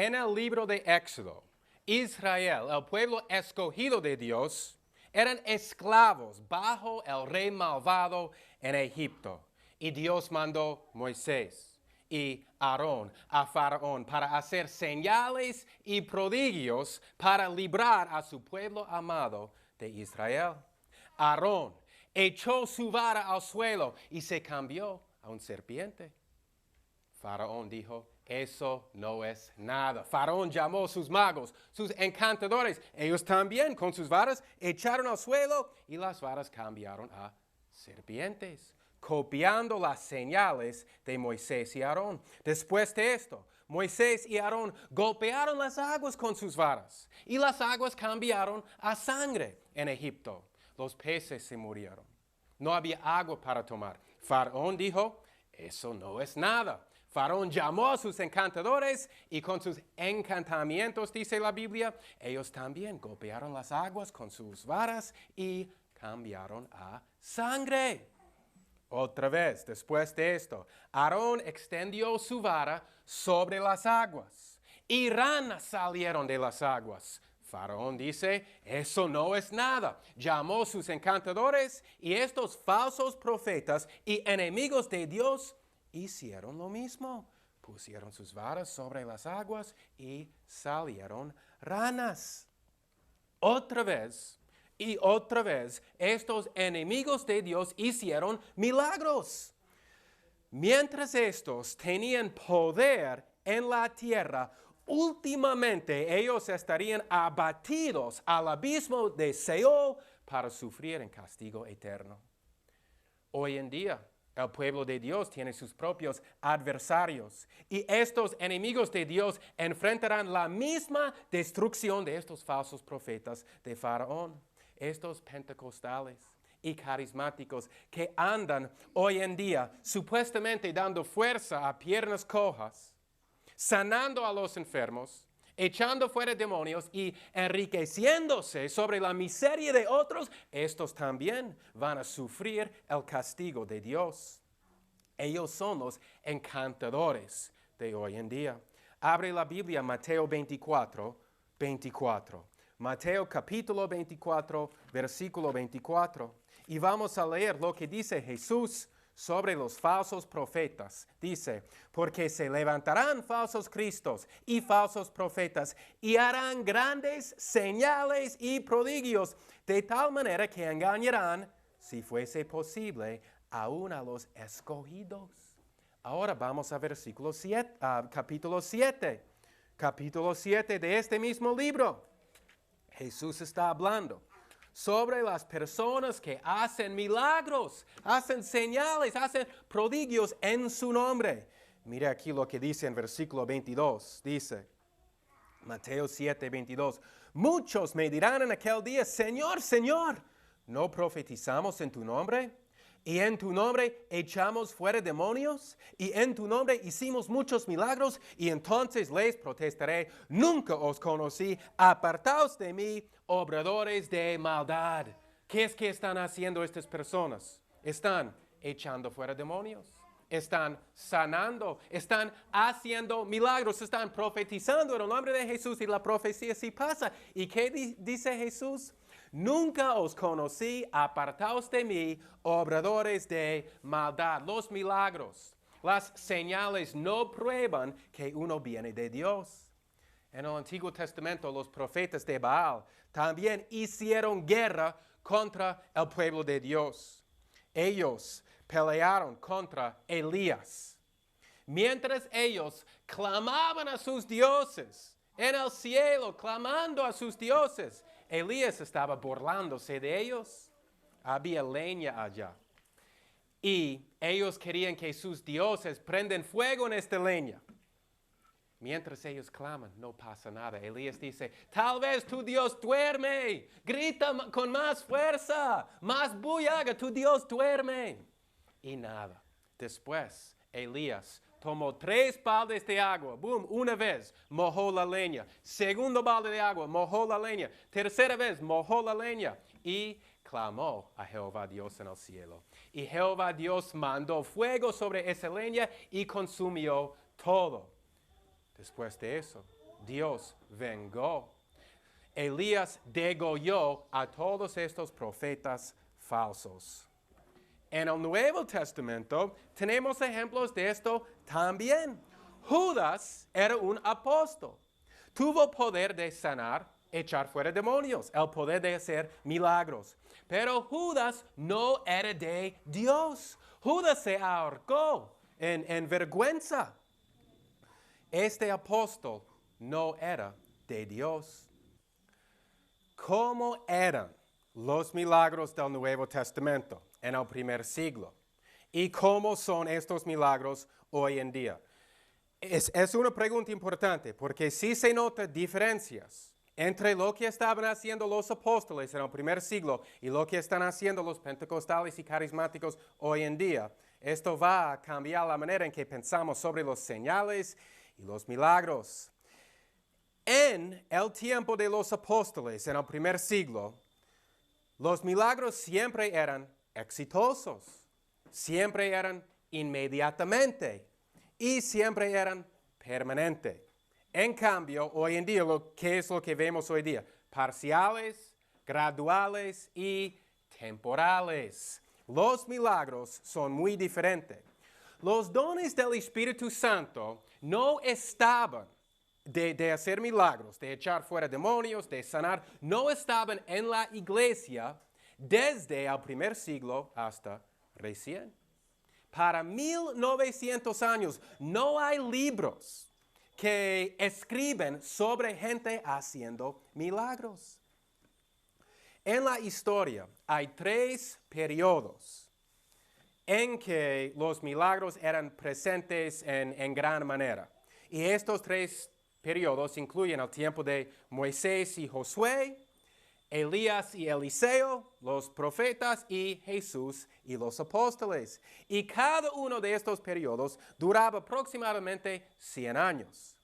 en el libro de Éxodo, Israel, el pueblo escogido de Dios, eran esclavos bajo el rey malvado en Egipto. Y Dios mandó Moisés y Aarón a Faraón para hacer señales y prodigios para librar a su pueblo amado de Israel. Aarón echó su vara al suelo y se cambió a un serpiente. Faraón dijo, eso no es nada. Faraón llamó a sus magos, sus encantadores. Ellos también con sus varas echaron al suelo y las varas cambiaron a serpientes, copiando las señales de Moisés y Aarón. Después de esto, Moisés y Aarón golpearon las aguas con sus varas y las aguas cambiaron a sangre en Egipto. Los peces se murieron. No había agua para tomar. Faraón dijo, eso no es nada. Faraón llamó a sus encantadores y con sus encantamientos, dice la Biblia, ellos también golpearon las aguas con sus varas y cambiaron a sangre. Otra vez, después de esto, Aarón extendió su vara sobre las aguas y ranas salieron de las aguas. Faraón dice, eso no es nada. Llamó a sus encantadores y estos falsos profetas y enemigos de Dios hicieron lo mismo. Pusieron sus varas sobre las aguas y salieron ranas. Otra vez y otra vez, estos enemigos de Dios hicieron milagros. Mientras estos tenían poder en la tierra, últimamente ellos estarían abatidos al abismo de Seol para sufrir en castigo eterno. Hoy en día, el pueblo de Dios tiene sus propios adversarios y estos enemigos de Dios enfrentarán la misma destrucción de estos falsos profetas de Faraón, estos pentecostales y carismáticos que andan hoy en día supuestamente dando fuerza a piernas cojas, sanando a los enfermos, echando fuera demonios y enriqueciéndose sobre la miseria de otros. Estos también van a sufrir el castigo de Dios. Ellos son los encantadores de hoy en día. Abre la Biblia, Mateo 24. Mateo capítulo 24, versículo 24. Y vamos a leer lo que dice Jesús sobre los falsos profetas. Dice, porque se levantarán falsos cristos y falsos profetas y harán grandes señales y prodigios, de tal manera que engañarán, si fuese posible, aún a los escogidos. Ahora vamos a versículo 7, capítulo 7. Capítulo 7 de este mismo libro. Jesús está hablando sobre las personas que hacen milagros, hacen señales, hacen prodigios en su nombre. Mire aquí lo que dice en versículo 22. Dice, Mateo 7, 22. Muchos me dirán en aquel día, Señor, Señor, ¿no profetizamos en tu nombre? Y en tu nombre echamos fuera demonios, y en tu nombre hicimos muchos milagros, y entonces les protestaré, nunca os conocí, apartaos de mí, obradores de maldad. ¿Qué es que están haciendo estas personas? Están echando fuera demonios, están sanando, están haciendo milagros, están profetizando en el nombre de Jesús, y la profecía sí pasa. ¿Y qué dice Jesús? Nunca os conocí, apartaos de mí, obradores de maldad. Los milagros, las señales no prueban que uno viene de Dios. En el Antiguo Testamento, los profetas de Baal también hicieron guerra contra el pueblo de Dios. Ellos pelearon contra Elías. Mientras ellos clamaban a sus dioses en el cielo, clamando a sus dioses, Elías estaba burlándose de ellos. Había leña allá. Y ellos querían que sus dioses prenden fuego en esta leña. Mientras ellos claman, no pasa nada. Elías dice, tal vez tu Dios duerme. Grita con más fuerza, más bulla haga, tu Dios duerme. Y nada. Después, Elías tomó 3 baldes de agua, boom, una vez, mojó la leña. Segundo balde de agua, mojó la leña. Tercera vez, mojó la leña. Y clamó a Jehová Dios en el cielo. Y Jehová Dios mandó fuego sobre esa leña y consumió todo. Después de eso, Dios vengó. Elías degolló a todos estos profetas falsos. En el Nuevo Testamento tenemos ejemplos de esto también. Judas era un apóstol. Tuvo poder de sanar, echar fuera demonios, el poder de hacer milagros. Pero Judas no era de Dios. Judas se ahorcó en vergüenza. Este apóstol no era de Dios. ¿Cómo eran los milagros del Nuevo Testamento en el primer siglo? ¿Y cómo son estos milagros hoy en día? Es una pregunta importante porque sí se notan diferencias entre lo que estaban haciendo los apóstoles en el primer siglo y lo que están haciendo los pentecostales y carismáticos hoy en día. Esto va a cambiar la manera en que pensamos sobre los señales y los milagros. En el tiempo de los apóstoles, en el primer siglo, los milagros siempre eran exitosos, siempre eran inmediatamente y siempre eran permanentes. En cambio, hoy en día, ¿qué es lo que vemos hoy día? Parciales, graduales y temporales. Los milagros son muy diferentes. Los dones del Espíritu Santo no estaban de hacer milagros, de echar fuera demonios, de sanar, no estaban en la iglesia desde el primer siglo hasta recién. Para 1900 años no hay libros que escriben sobre gente haciendo milagros. En la historia hay 3 periodos en que los milagros eran presentes en gran manera. Y estos 3 periodos incluyen el tiempo de Moisés y Josué, Elías y Eliseo, los profetas, y Jesús y los apóstoles. Y cada uno de estos periodos duraba aproximadamente 100 años.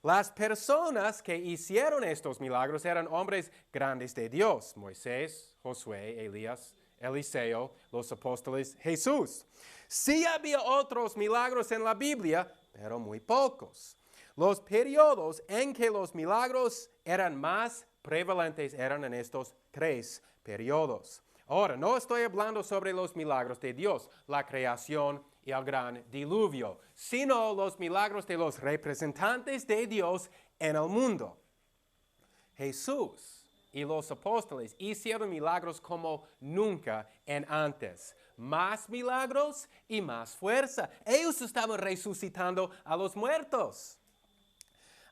Las personas que hicieron estos milagros eran hombres grandes de Dios: Moisés, Josué, Elías, Eliseo, los apóstoles, Jesús. Sí había otros milagros en la Biblia, pero muy pocos. Los periodos en que los milagros eran más prevalentes eran en estos 3 periodos. Ahora, no estoy hablando sobre los milagros de Dios, la creación y el gran diluvio, sino los milagros de los representantes de Dios en el mundo. Jesús y los apóstoles hicieron milagros como nunca antes. Más milagros y más fuerza. Ellos estaban resucitando a los muertos.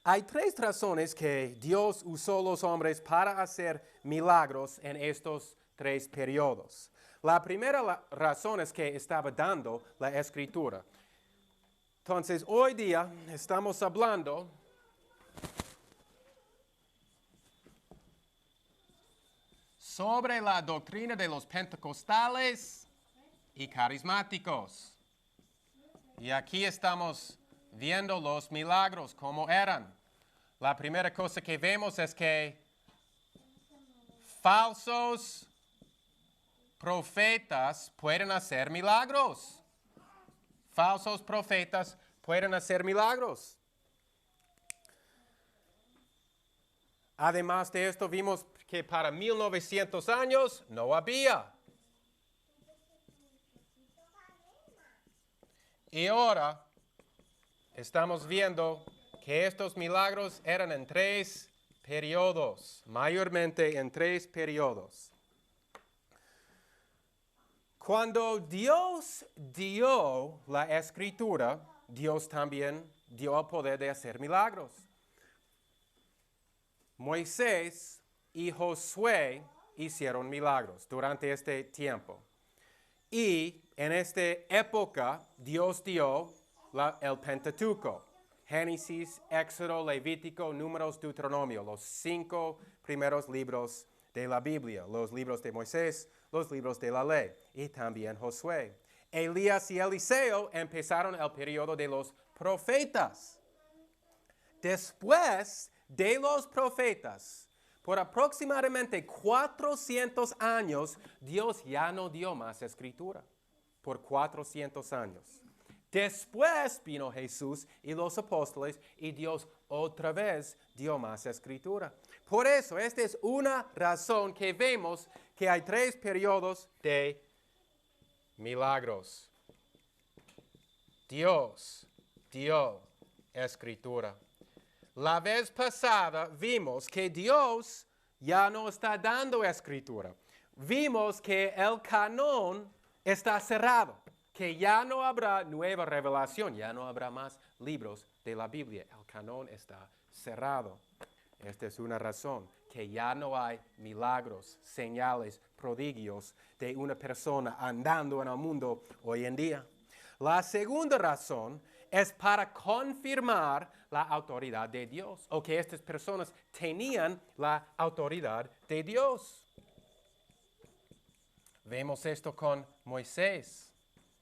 Hay 3 razones que Dios usó los hombres para hacer milagros en estos 3 periodos. La primera razón es que estaba dando la Escritura. Entonces, hoy día estamos hablando sobre la doctrina de los pentecostales y carismáticos. Y aquí estamos viendo los milagros como eran. La primera cosa que vemos es que falsos profetas pueden hacer milagros. Falsos profetas pueden hacer milagros. Además de esto, vimos que para 1900 años no había. Y ahora estamos viendo que estos milagros eran en 3 periodos, mayormente en 3 periodos. Cuando Dios dio la Escritura, Dios también dio el poder de hacer milagros. Moisés y Josué hicieron milagros durante este tiempo. Y en esta época Dios dio el Pentateuco: Génesis, Éxodo, Levítico, Números, Deuteronomio, los 5 primeros libros de la Biblia, los libros de Moisés, los libros de la ley, y también Josué. Elías y Eliseo empezaron el periodo de los profetas. Después de los profetas, por aproximadamente 400 años, Dios ya no dio más Escritura. Por 400 años. Después vino Jesús y los apóstoles y Dios otra vez dio más escritura. Por eso, esta es una razón que vemos que hay 3 periodos de milagros. Dios dio escritura. La vez pasada vimos que Dios ya no está dando escritura. Vimos que el canon está cerrado, que ya no habrá nueva revelación, ya no habrá más libros de la Biblia. El canon está cerrado. Esta es una razón, que ya no hay milagros, señales, prodigios de una persona andando en el mundo hoy en día. La segunda razón es para confirmar la autoridad de Dios, o que estas personas tenían la autoridad de Dios. Vemos esto con Moisés,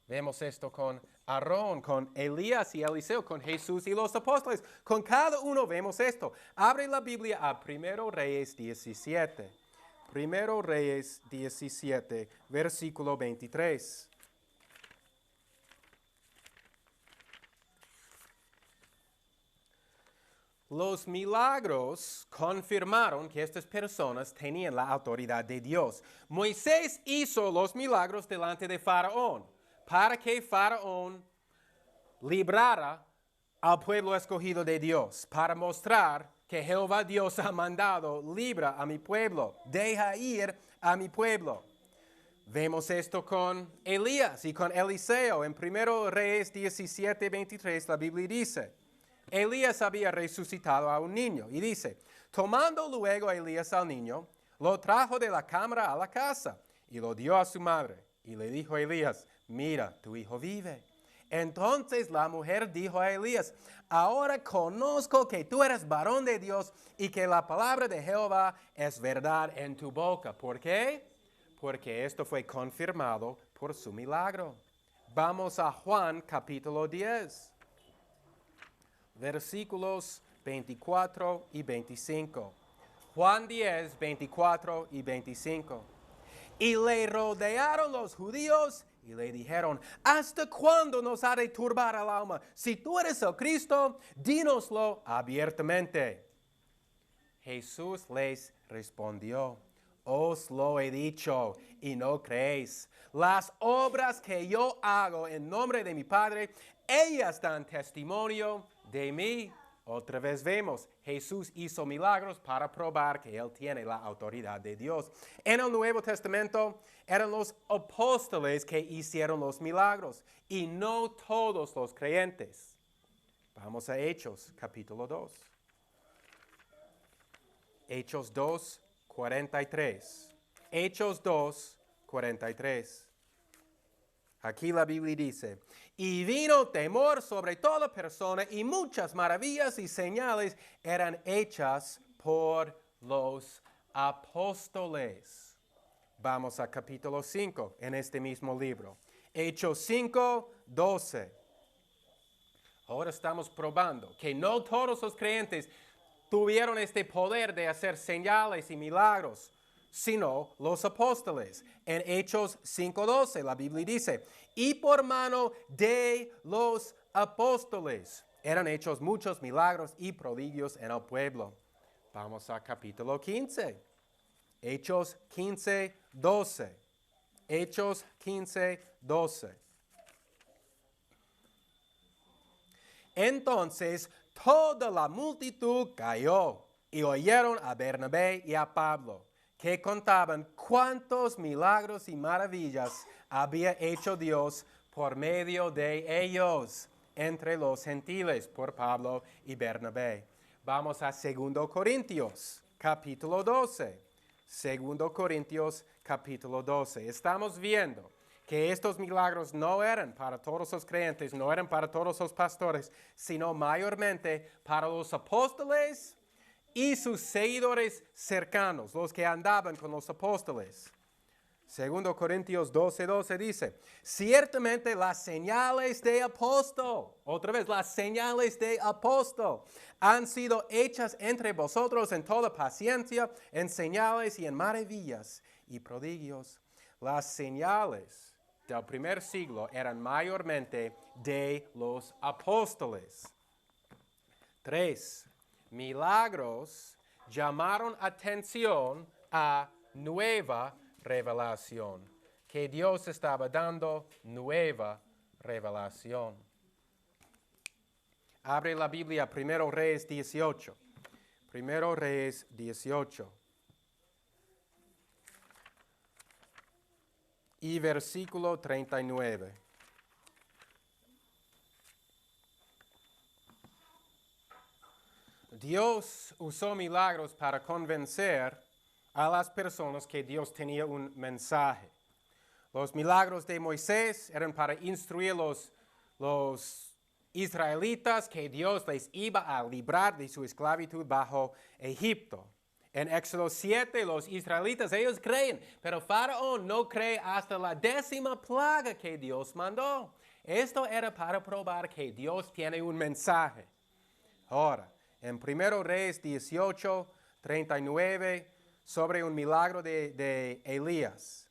vemos esto con Aarón, con Elías y Eliseo, con Jesús y los apóstoles. Con cada uno vemos esto. Abre la Biblia a 1 Reyes 17. 1 Reyes 17, versículo 23. Los milagros confirmaron que estas personas tenían la autoridad de Dios. Moisés hizo los milagros delante de Faraón para que Faraón librara al pueblo escogido de Dios, para mostrar que Jehová Dios ha mandado, libra a mi pueblo, deja ir a mi pueblo. Vemos esto con Elías y con Eliseo. En 1 Reyes 17, 23 la Biblia dice: Elías había resucitado a un niño y dice, tomando luego Elías al niño, lo trajo de la cámara a la casa y lo dio a su madre. Y le dijo a Elías, mira, tu hijo vive. Entonces la mujer dijo a Elías, ahora conozco que tú eres varón de Dios y que la palabra de Jehová es verdad en tu boca. ¿Por qué? Porque esto fue confirmado por su milagro. Vamos a Juan capítulo 10. Versículos 24 y 25. Juan 10, 24 y 25. Y le rodearon los judíos y le dijeron, ¿hasta cuándo nos ha de turbar el alma? Si tú eres el Cristo, dínoslo abiertamente. Jesús les respondió, os lo he dicho y no creéis. Las obras que yo hago en nombre de mi Padre, ellas dan testimonio de mí. Otra vez vemos, Jesús hizo milagros para probar que Él tiene la autoridad de Dios. En el Nuevo Testamento eran los apóstoles que hicieron los milagros y no todos los creyentes. Vamos a Hechos, capítulo 2. Hechos 2, 43. Hechos 2, 43. Aquí la Biblia dice, y vino temor sobre toda persona y muchas maravillas y señales eran hechas por los apóstoles. Vamos a capítulo 5 en este mismo libro. Hechos 5, 12. Ahora estamos probando que no todos los creyentes tuvieron este poder de hacer señales y milagros, sino los apóstoles. En Hechos 5:12 la Biblia dice, y por mano de los apóstoles eran hechos muchos milagros y prodigios en el pueblo. Vamos a capítulo 15. Hechos 15:12. Hechos 15:12. Entonces toda la multitud cayó y oyeron a Bernabé y a Pablo, que contaban cuántos milagros y maravillas había hecho Dios por medio de ellos entre los gentiles, por Pablo y Bernabé. Vamos a 2 Corintios, capítulo 12. 2 Corintios, capítulo 12. Estamos viendo que estos milagros no eran para todos los creyentes, no eran para todos los pastores, sino mayormente para los apóstoles y sus seguidores cercanos, los que andaban con los apóstoles. 2 Corintios 12:12 dice, ciertamente las señales de apóstol, otra vez las señales de apóstol, han sido hechas entre vosotros en toda paciencia, en señales y en maravillas y prodigios. Las señales del primer siglo eran mayormente de los apóstoles. 3. milagros llamaron atención a nueva revelación, que Dios estaba dando nueva revelación. Abre la Biblia, 1 Reyes 18. 1 Reyes 18. Y versículo 39. Dios usó milagros para convencer a las personas que Dios tenía un mensaje. Los milagros de Moisés eran para instruir los israelitas que Dios les iba a librar de su esclavitud bajo Egipto. En Éxodo 7, los israelitas, ellos creen, pero Faraón no cree hasta la 10ª plaga que Dios mandó. Esto era para probar que Dios tiene un mensaje. Ahora, en 1 Reyes 18, 39, sobre un milagro de Elías.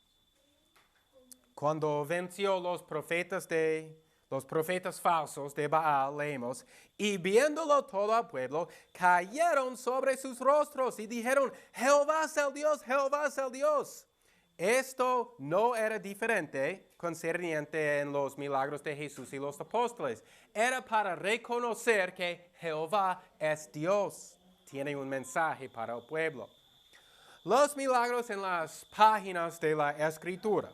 Cuando venció los profetas falsos de Baal, leemos, y viéndolo todo el pueblo, cayeron sobre sus rostros y dijeron, Jehová es el Dios, Jehová es el Dios. Esto no era diferente concerniente en los milagros de Jesús y los apóstoles. Era para reconocer que Jehová es Dios. Tiene un mensaje para el pueblo. Los milagros en las páginas de la Escritura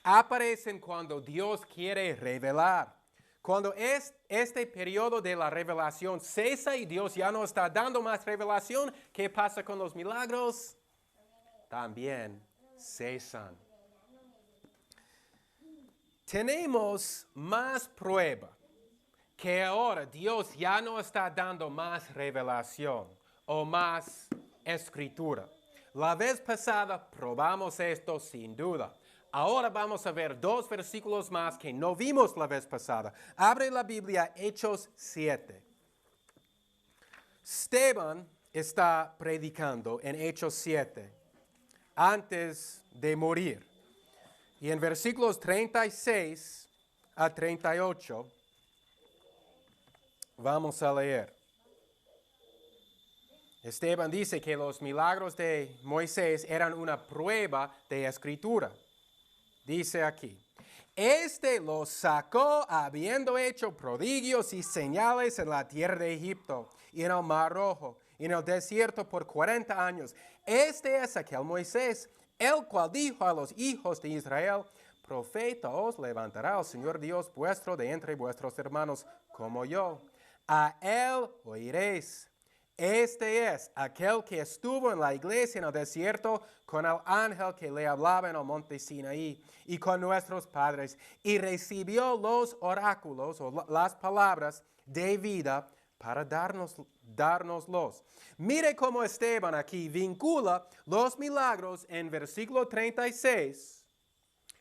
aparecen cuando Dios quiere revelar. Cuando este periodo de la revelación cesa y Dios ya no está dando más revelación, ¿qué pasa con los milagros? También cesan. Tenemos más prueba que ahora Dios ya no está dando más revelación o más escritura. La vez pasada probamos esto sin duda. Ahora vamos a ver 2 versículos más que no vimos la vez pasada. Abre la Biblia, Hechos 7. Esteban está predicando en Hechos 7 antes de morir. Y en versículos 36 a 38 vamos a leer. Esteban dice que los milagros de Moisés eran una prueba de escritura. Dice aquí, este los sacó habiendo hecho prodigios y señales en la tierra de Egipto y en el Mar Rojo y en el desierto por 40 años. Este es aquel Moisés, el cual dijo a los hijos de Israel, profeta os levantará el Señor Dios vuestro de entre vuestros hermanos como yo. A él oiréis. Este es aquel que estuvo en la iglesia en el desierto con el ángel que le hablaba en el monte Sinaí y con nuestros padres y recibió los oráculos o las palabras de vida para dárnoslos. Mire cómo Esteban aquí vincula los milagros en versículo 36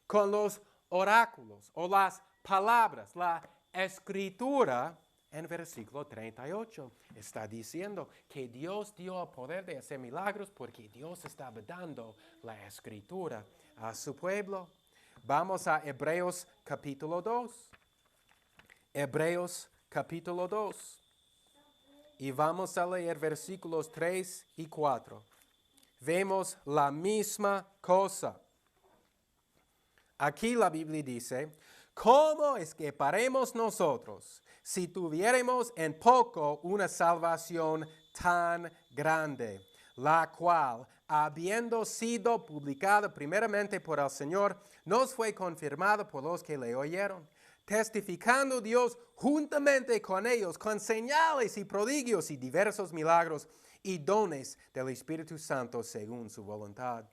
con los oráculos o las palabras, la escritura. En versículo 38 está diciendo que Dios dio el poder de hacer milagros porque Dios estaba dando la escritura a su pueblo. Vamos a Hebreos capítulo 2. Hebreos capítulo 2. Y vamos a leer versículos 3 y 4. Vemos la misma cosa. Aquí la Biblia dice, ¿cómo escaparemos nosotros si tuviéramos en poco una salvación tan grande, la cual, habiendo sido publicada primeramente por el Señor, nos fue confirmada por los que le oyeron, testificando Dios juntamente con ellos, con señales y prodigios y diversos milagros y dones del Espíritu Santo según su voluntad?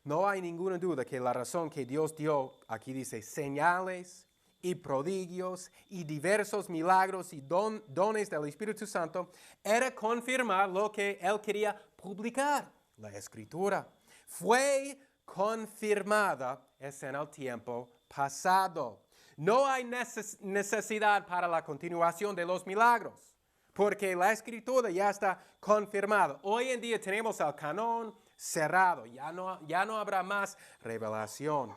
No hay ninguna duda que la razón que Dios dio, aquí dice, señales y prodigios y diversos milagros y dones del Espíritu Santo, era confirmar lo que Él quería publicar, la Escritura. Fue confirmada es en el tiempo pasado. No hay necesidad para la continuación de los milagros, porque la Escritura ya está confirmada. Hoy en día tenemos el canon cerrado, ya no habrá más revelación.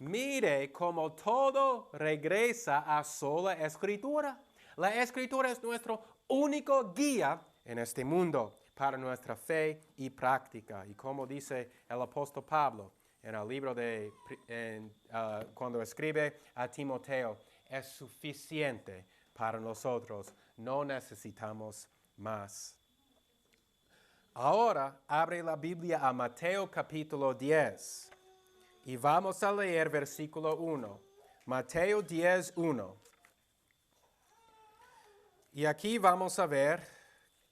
Mire cómo todo regresa a sola Escritura. La Escritura es nuestro único guía en este mundo para nuestra fe y práctica. Y como dice el apóstol Pablo en el libro cuando escribe a Timoteo, es suficiente para nosotros, no necesitamos más. Ahora abre la Biblia a Mateo capítulo 10 y vamos a leer versículo 1. Mateo 10, 1. Y aquí vamos a ver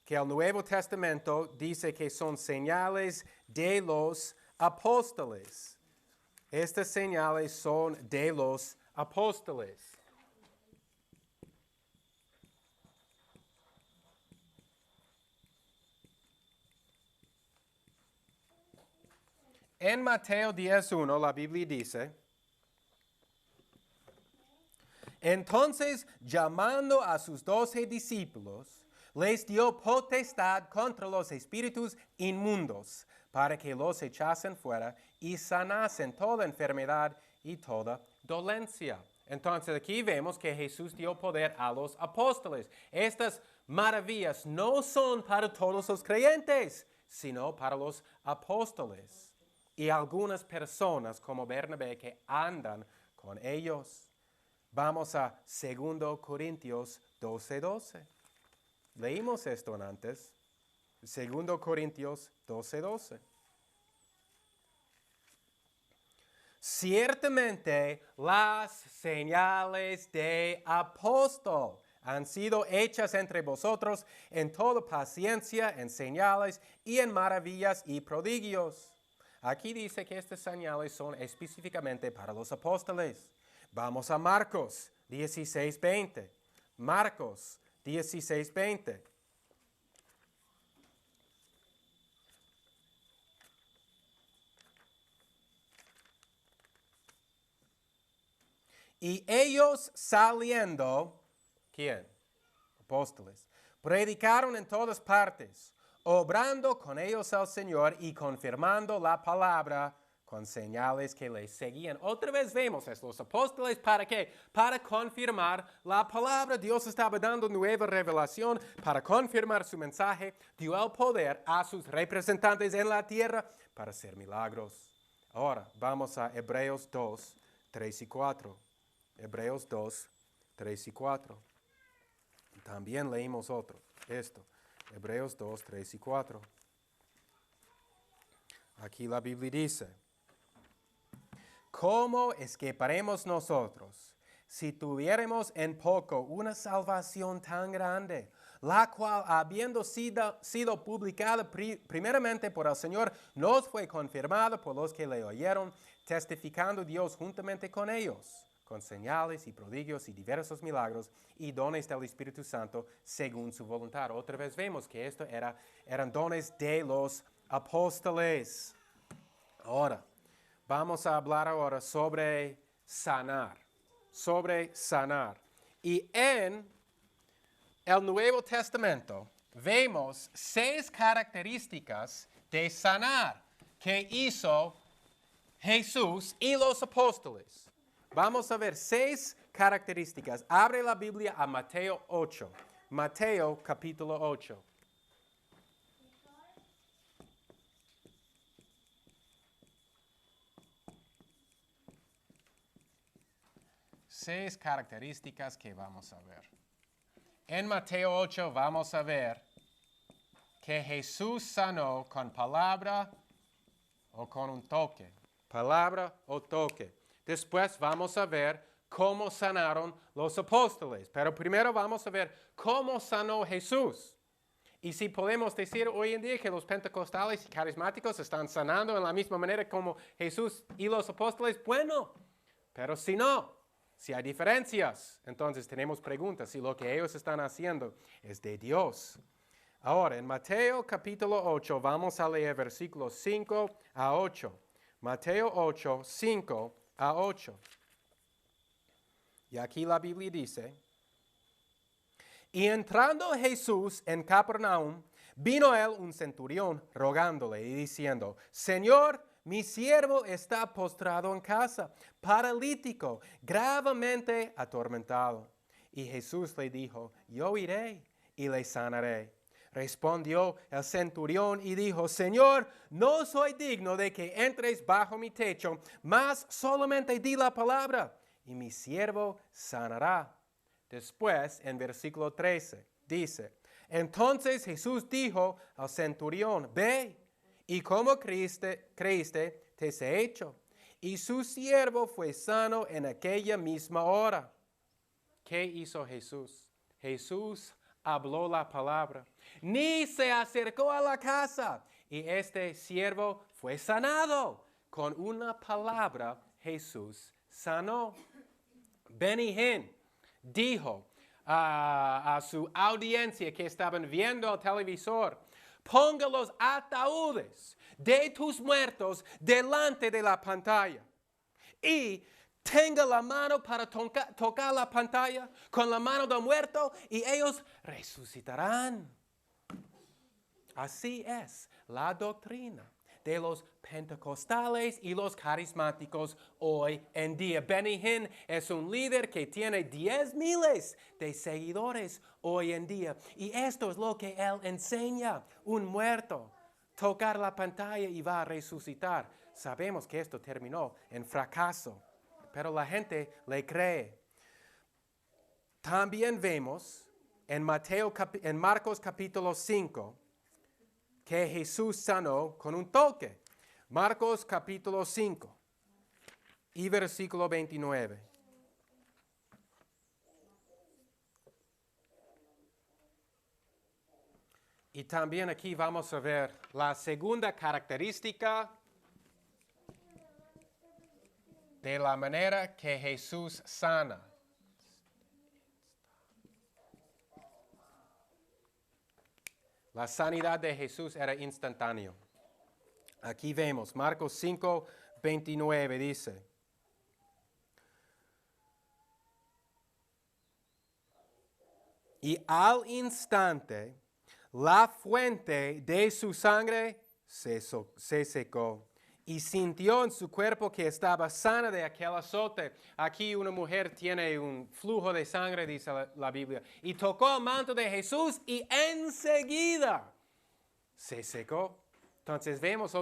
que el Nuevo Testamento dice que son señales de los apóstoles. Estas señales son de los apóstoles. En Mateo 10:1 la Biblia dice, entonces llamando a sus 12 discípulos, les dio potestad contra los espíritus inmundos, para que los echasen fuera y sanasen toda enfermedad y toda dolencia. Entonces aquí vemos que Jesús dio poder a los apóstoles. Estas maravillas no son para todos los creyentes, sino para los apóstoles y algunas personas como Bernabé que andan con ellos. Vamos a 2 Corintios 12:12. Leímos esto antes. 2 Corintios 12:12. Ciertamente las señales de apóstol han sido hechas entre vosotros en toda paciencia, en señales y en maravillas y prodigios. Aquí dice que estas señales son específicamente para los apóstoles. Vamos a Marcos 16:20. Marcos 16:20. Y ellos saliendo, ¿quién? Apóstoles. Predicaron en todas partes, obrando con ellos al Señor y confirmando la palabra con señales que les seguían. Otra vez vemos es los apóstoles, ¿para qué? Para confirmar la palabra. Dios estaba dando nueva revelación para confirmar su mensaje. Dio el poder a sus representantes en la tierra para hacer milagros. Ahora vamos a Hebreos 2, 3 y 4. Hebreos 2, 3 y 4. También leímos esto. Hebreos 2, 3 y 4. Aquí la Biblia dice, ¿cómo escaparemos nosotros si tuviéramos en poco una salvación tan grande, la cual, habiendo sido publicada primeramente por el Señor, nos fue confirmada por los que le oyeron, testificando Dios juntamente con ellos, con señales y prodigios y diversos milagros y dones del Espíritu Santo según su voluntad? Otra vez vemos que esto eran dones de los apóstoles. Ahora, vamos a hablar ahora sobre sanar. Y en el Nuevo Testamento vemos 6 características de sanar que hizo Jesús y los apóstoles. Vamos a ver 6 características. Abre la Biblia a Mateo 8. Mateo capítulo 8. Seis características que vamos a ver. En Mateo 8 vamos a ver que Jesús sanó con palabra o con un toque. Palabra o toque. Después vamos a ver cómo sanaron los apóstoles. Pero primero vamos a ver cómo sanó Jesús. Y si podemos decir hoy en día que los pentecostales y carismáticos están sanando en la misma manera como Jesús y los apóstoles, bueno. Pero si no, si hay diferencias, entonces tenemos preguntas si lo que ellos están haciendo es de Dios. Ahora, en Mateo capítulo 8 vamos a leer versículos 5 a 8. Mateo 8, 5 a 8. Y aquí la Biblia dice, y entrando Jesús en Capernaum, vino él un centurión rogándole y diciendo, Señor, mi siervo está postrado en casa, paralítico, gravemente atormentado. Y Jesús le dijo, yo iré y le sanaré. Respondió el centurión y dijo, Señor, no soy digno de que entres bajo mi techo, mas solamente di la palabra y mi siervo sanará. Después, en versículo 13, dice, entonces Jesús dijo al centurión, ve, y como creíste, te sé hecho. Y su siervo fue sano en aquella misma hora. ¿Qué hizo Jesús? Jesús habló la palabra, ni se acercó a la casa, y este siervo fue sanado. Con una palabra Jesús sanó. Benny Hinn dijo a su audiencia que estaban viendo el televisor, ponga los ataúdes de tus muertos delante de la pantalla y tenga la mano para tocar la pantalla con la mano del muerto y ellos resucitarán. Así es la doctrina de los pentecostales y los carismáticos hoy en día. Benny Hinn es un líder que tiene 10,000 de seguidores hoy en día. Y esto es lo que él enseña. Un muerto, tocar la pantalla y va a resucitar. Sabemos que esto terminó en fracaso, pero la gente le cree. También vemos en Marcos capítulo 5, que Jesús sanó con un toque. Marcos capítulo 5 y versículo 29. Y también aquí vamos a ver la segunda característica de la manera que Jesús sana. La sanidad de Jesús era instantánea. Aquí vemos, Marcos 5, 29 dice, y al instante la fuente de su sangre se secó y sintió en su cuerpo que estaba sana de aquel azote. Aquí una mujer tiene un flujo de sangre, dice la Biblia, y tocó el manto de Jesús y enseguida se secó. Entonces vemos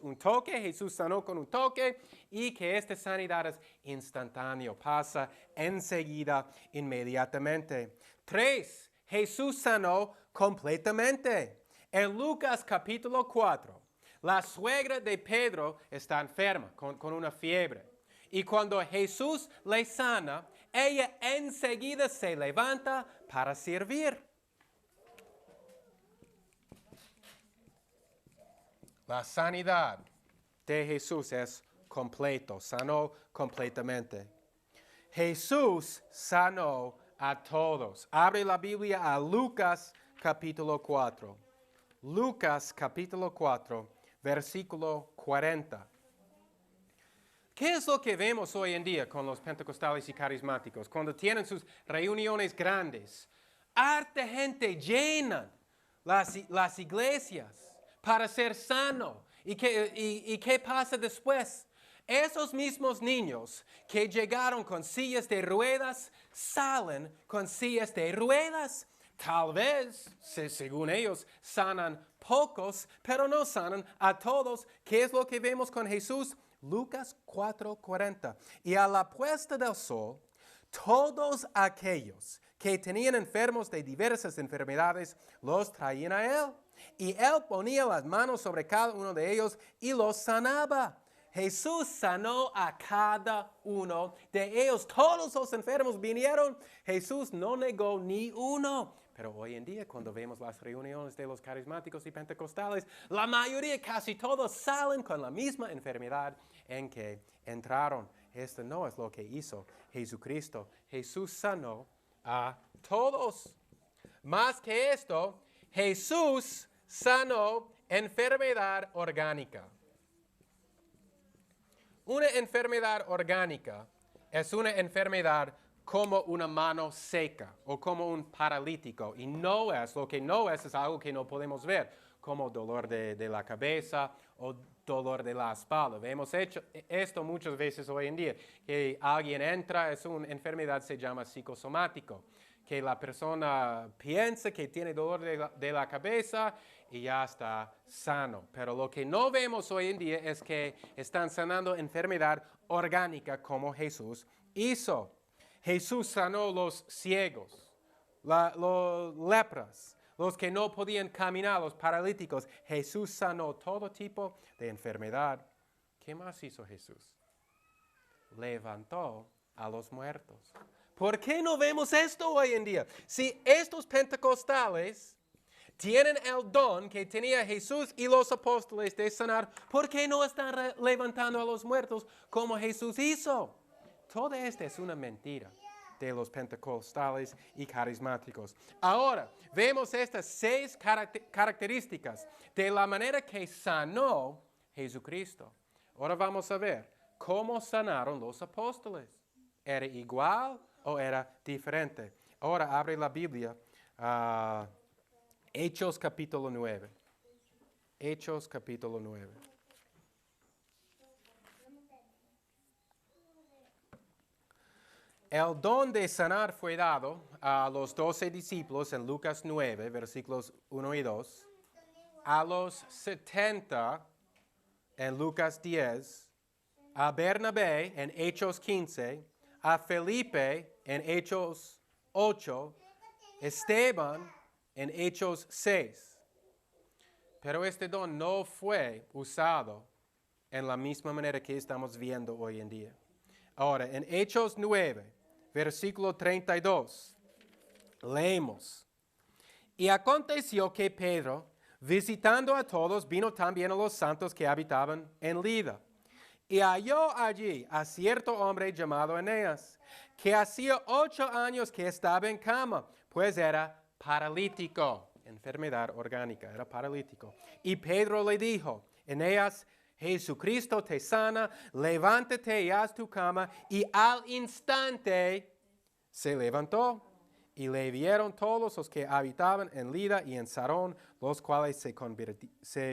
un toque, Jesús sanó con un toque y que esta sanidad es instantáneo, pasa enseguida, inmediatamente. 3, Jesús sanó completamente. En Lucas capítulo 4, la suegra de Pedro está enferma con una fiebre. Y cuando Jesús le sana, ella enseguida se levanta para servir. La sanidad de Jesús es completo, sanó completamente. Jesús sanó a todos. Abre la Biblia a Lucas capítulo 4. Lucas capítulo 4, versículo 40. ¿Qué es lo que vemos hoy en día con los pentecostales y carismáticos? Cuando tienen sus reuniones grandes, harta gente llena las iglesias para ser sano. ¿Y qué pasa después? Esos mismos niños que llegaron con sillas de ruedas salen con sillas de ruedas. Tal vez, según ellos, sanan pocos, pero no sanan a todos. ¿Qué es lo que vemos con Jesús? Lucas 4:40. Y a la puesta del sol, todos aquellos que tenían enfermos de diversas enfermedades los traían a él. Y él ponía las manos sobre cada uno de ellos y los sanaba. Jesús sanó a cada uno de ellos. Todos los enfermos vinieron. Jesús no negó ni uno. Pero hoy en día, cuando vemos las reuniones de los carismáticos y pentecostales, la mayoría, casi todos, salen con la misma enfermedad en que entraron. Esto no es lo que hizo Jesucristo. Jesús sanó a todos. Más que esto, Jesús sanó enfermedad orgánica. Una enfermedad orgánica es una enfermedad como una mano seca o como un paralítico. Y no es, lo que no es algo que no podemos ver, como dolor de la cabeza o dolor de la espalda. Hemos hecho esto muchas veces hoy en día, que alguien entra, es una enfermedad, se llama psicosomático, que la persona piensa que tiene dolor de la cabeza y ya está sano. Pero lo que no vemos hoy en día es que están sanando enfermedad orgánica como Jesús hizo. Jesús sanó los ciegos, los lepras, los que no podían caminar, los paralíticos. Jesús sanó todo tipo de enfermedad. ¿Qué más hizo Jesús? Levantó a los muertos. ¿Por qué no vemos esto hoy en día? Si estos pentecostales tienen el don que tenía Jesús y los apóstoles de sanar, ¿por qué no están levantando a los muertos como Jesús hizo? Toda esta es una mentira de los pentecostales y carismáticos. Ahora, vemos estas 6 características de la manera que sanó Jesucristo. Ahora vamos a ver cómo sanaron los apóstoles. ¿Era igual o era diferente? Ahora abre la Biblia a Hechos capítulo 9. Hechos capítulo 9. El don de sanar fue dado a los 12 discípulos en Lucas 9, versículos 1 y 2, a los 70 en Lucas 10, a Bernabé en Hechos 15, a Felipe en Hechos 8, Esteban en Hechos 6. Pero este don no fue usado en la misma manera que estamos viendo hoy en día. Ahora, en Hechos 9, versículo 32, leemos. Y aconteció que Pedro, visitando a todos, vino también a los santos que habitaban en Lida. Y halló allí a cierto hombre llamado Eneas, que hacía 8 años que estaba en cama, pues era paralítico, enfermedad orgánica, era paralítico. Y Pedro le dijo, Eneas, Jesucristo te sana, levántate y haz tu cama. Y al instante se levantó y le vieron todos los que habitaban en Lida y en Sarón, los cuales se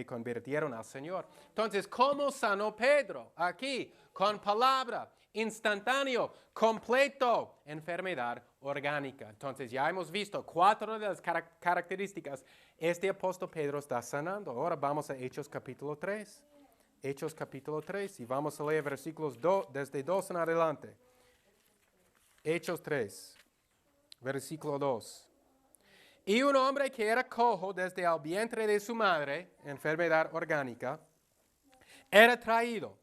convirtieron al Señor. Entonces, ¿cómo sanó Pedro? Aquí, con palabra, instantáneo, completo, enfermedad orgánica. Entonces, ya hemos visto 4 de las características. Este apóstol Pedro está sanando. Ahora vamos a Hechos capítulo 3. Hechos capítulo 3 y vamos a leer versículos desde 2 en adelante. Hechos 3, versículo 2. Y un hombre que era cojo desde el vientre de su madre, enfermedad orgánica, era traído,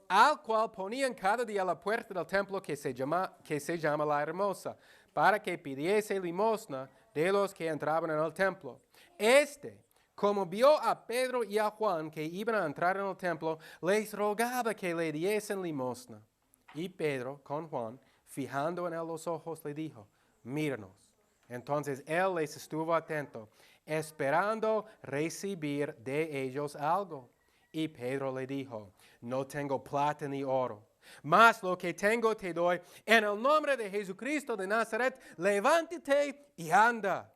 al cual ponían cada día a la puerta del templo que se llama La Hermosa, para que pidiese limosna de los que entraban en el templo. Como vio a Pedro y a Juan que iban a entrar en el templo, les rogaba que le diesen limosna. Y Pedro, con Juan, fijando en él los ojos, le dijo, míranos. Entonces él les estuvo atento, esperando recibir de ellos algo. Y Pedro le dijo, no tengo plata ni oro, mas lo que tengo te doy. En el nombre de Jesucristo de Nazaret, levántate y anda.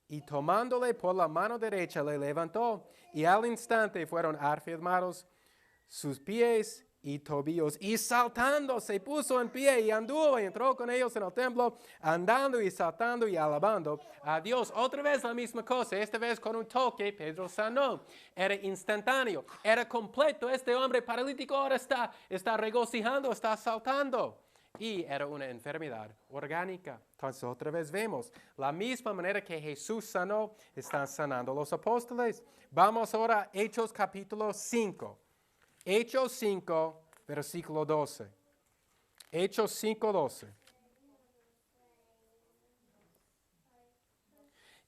Y tomándole por la mano derecha le levantó, y al instante fueron afirmados sus pies y tobillos. Y saltando se puso en pie y anduvo y entró con ellos en el templo, andando y saltando y alabando a Dios. Otra vez la misma cosa, esta vez con un toque, Pedro sanó. Era instantáneo, era completo. Este hombre paralítico ahora está regocijando, está saltando. Y era una enfermedad orgánica. Entonces otra vez vemos, la misma manera que Jesús sanó, están sanando los apóstoles. Vamos ahora a Hechos capítulo 5. Hechos 5, versículo 12. Hechos 5, 12.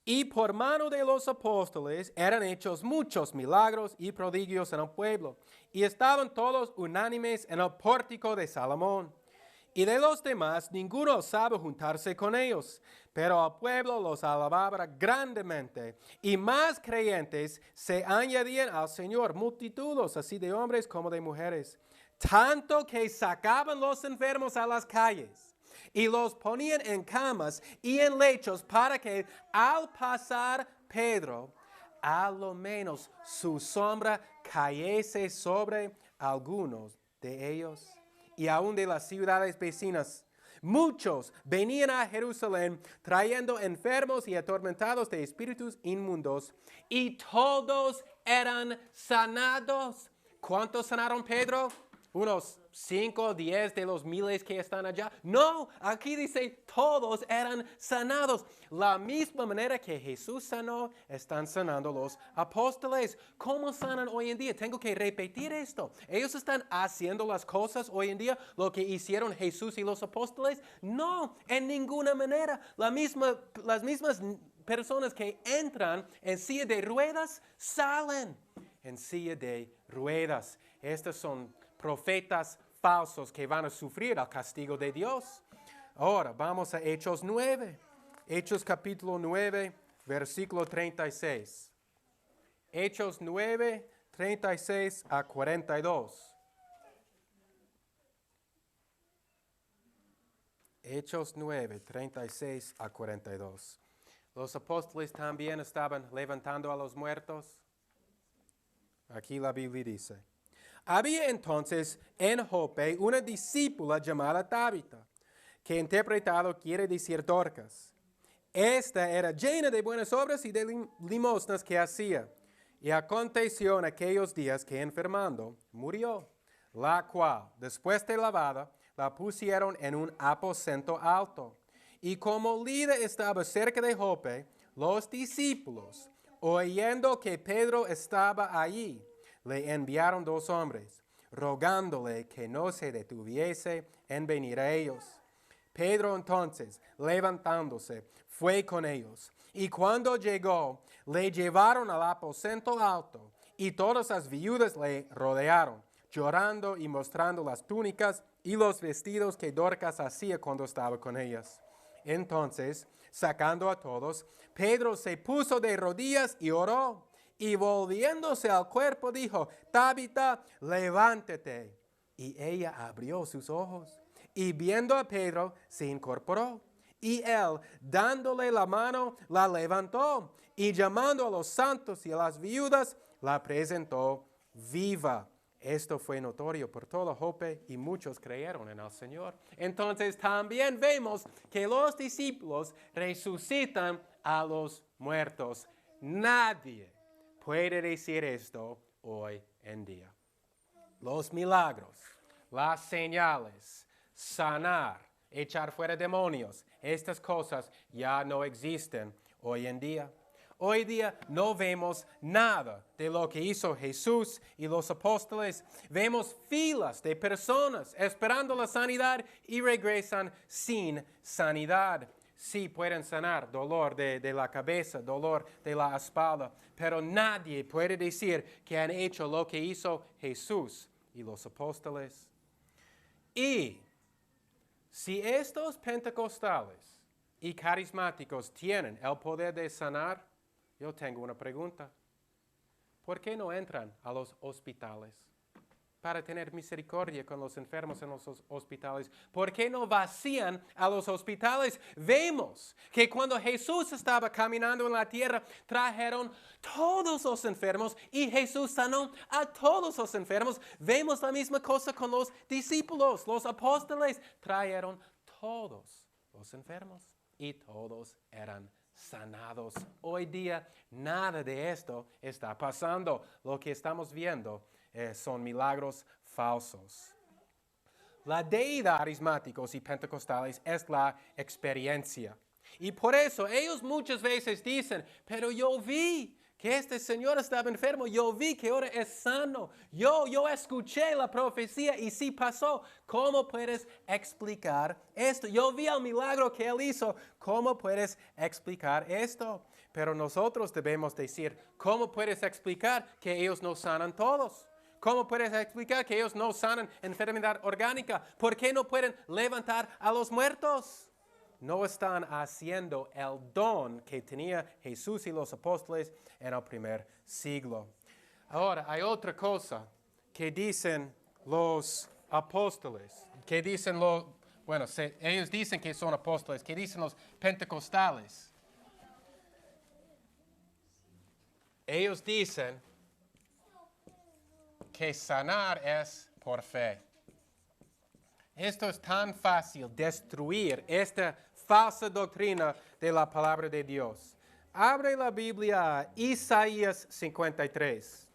Y por mano de los apóstoles eran hechos muchos milagros y prodigios en el pueblo, y estaban todos unánimes en el pórtico de Salomón. Y de los demás ninguno osaba juntarse con ellos, pero el pueblo los alababa grandemente, y más creyentes se añadían al Señor, multitudes así de hombres como de mujeres, tanto que sacaban los enfermos a las calles y los ponían en camas y en lechos para que al pasar Pedro, a lo menos su sombra cayese sobre algunos de ellos. Y aún de las ciudades vecinas. muchos venían a Jerusalén trayendo enfermos y atormentados de espíritus inmundos, y todos eran sanados. ¿Cuántos sanaron, Pedro? ¿Unos 5 o 10 de los miles que están allá? No, aquí dice todos eran sanados. La misma manera que Jesús sanó, están sanando los apóstoles. ¿Cómo sanan hoy en día? Tengo que repetir esto. ¿Ellos están haciendo las cosas hoy en día, lo que hicieron Jesús y los apóstoles? No, en ninguna manera. Las mismas personas que entran en silla de ruedas, salen en silla de ruedas. Estos son profetas falsos que van a sufrir el castigo de Dios. Ahora vamos a Hechos 9. Hechos capítulo 9, versículo 36. Hechos 9, 36 a 42. Hechos 9, 36 a 42. Los apóstoles también estaban levantando a los muertos. Aquí la Biblia dice: había entonces en Jope una discípula llamada Tabita, que interpretado quiere decir Dorcas. Esta era llena de buenas obras y de limosnas que hacía. Y aconteció en aquellos días que enfermando murió, la cual, después de lavada, la pusieron en un aposento alto. Y como Lida estaba cerca de Jope, los discípulos, oyendo que Pedro estaba allí, le enviaron 2 hombres, rogándole que no se detuviese en venir a ellos. Pedro entonces, levantándose, fue con ellos. Y cuando llegó, le llevaron al aposento alto, y todas las viudas le rodearon, llorando y mostrando las túnicas y los vestidos que Dorcas hacía cuando estaba con ellas. Entonces, sacando a todos, Pedro se puso de rodillas y oró. Y volviéndose al cuerpo dijo: Tabita, levántate. Y ella abrió sus ojos, y viendo a Pedro, se incorporó. Y él, dándole la mano, la levantó, y llamando a los santos y a las viudas, la presentó viva. Esto fue notorio por todo Jope, y muchos creyeron en el Señor. Entonces también vemos que los discípulos resucitan a los muertos. Nadie puede decir esto hoy en día. Los milagros, las señales, sanar, echar fuera demonios, estas cosas ya no existen hoy en día. Hoy día no vemos nada de lo que hizo Jesús y los apóstoles. Vemos filas de personas esperando la sanidad y regresan sin sanidad. Sí pueden sanar dolor de la cabeza, dolor de la espalda, pero nadie puede decir que han hecho lo que hizo Jesús y los apóstoles. Y si estos pentecostales y carismáticos tienen el poder de sanar, yo tengo una pregunta. ¿Por qué no entran a los hospitales para tener misericordia con los enfermos en los hospitales? ¿Por qué no vacían a los hospitales? Vemos que cuando Jesús estaba caminando en la tierra, trajeron todos los enfermos y Jesús sanó a todos los enfermos. Vemos la misma cosa con los discípulos, los apóstoles. Trajeron todos los enfermos y todos eran sanados. Hoy día nada de esto está pasando. Lo que estamos viendo son milagros falsos. La deidad carismáticos y pentecostales es la experiencia. Y por eso ellos muchas veces dicen: pero yo vi que este señor estaba enfermo, yo vi que ahora es sano, yo escuché la profecía y sí pasó. ¿Cómo puedes explicar esto? Yo vi el milagro que él hizo, ¿cómo puedes explicar esto? Pero nosotros debemos decir: ¿cómo puedes explicar que ellos no sanan todos? ¿Cómo puedes explicar que ellos no sanan enfermedad orgánica? ¿Por qué no pueden levantar a los muertos? No están haciendo el don que tenía Jesús y los apóstoles en el primer siglo. Ahora, hay otra cosa que dicen los apóstoles, que dicen ellos dicen que son apóstoles, que dicen los pentecostales. Ellos dicen que sanar es por fe. Esto es tan fácil, destruir esta falsa doctrina de la palabra de Dios. Abre la Biblia a Isaías 53.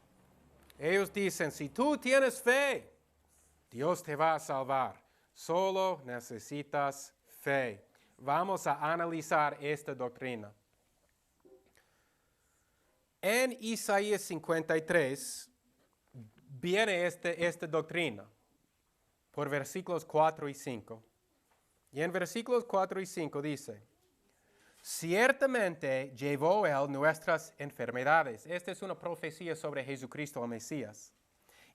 Ellos dicen, si tú tienes fe, Dios te va a salvar. Solo necesitas fe. Vamos a analizar esta doctrina. En Isaías 53 viene esta doctrina por versículos 4 y 5. Y en versículos 4 y 5 dice, ciertamente llevó él nuestras enfermedades. Esta es una profecía sobre Jesucristo el Mesías.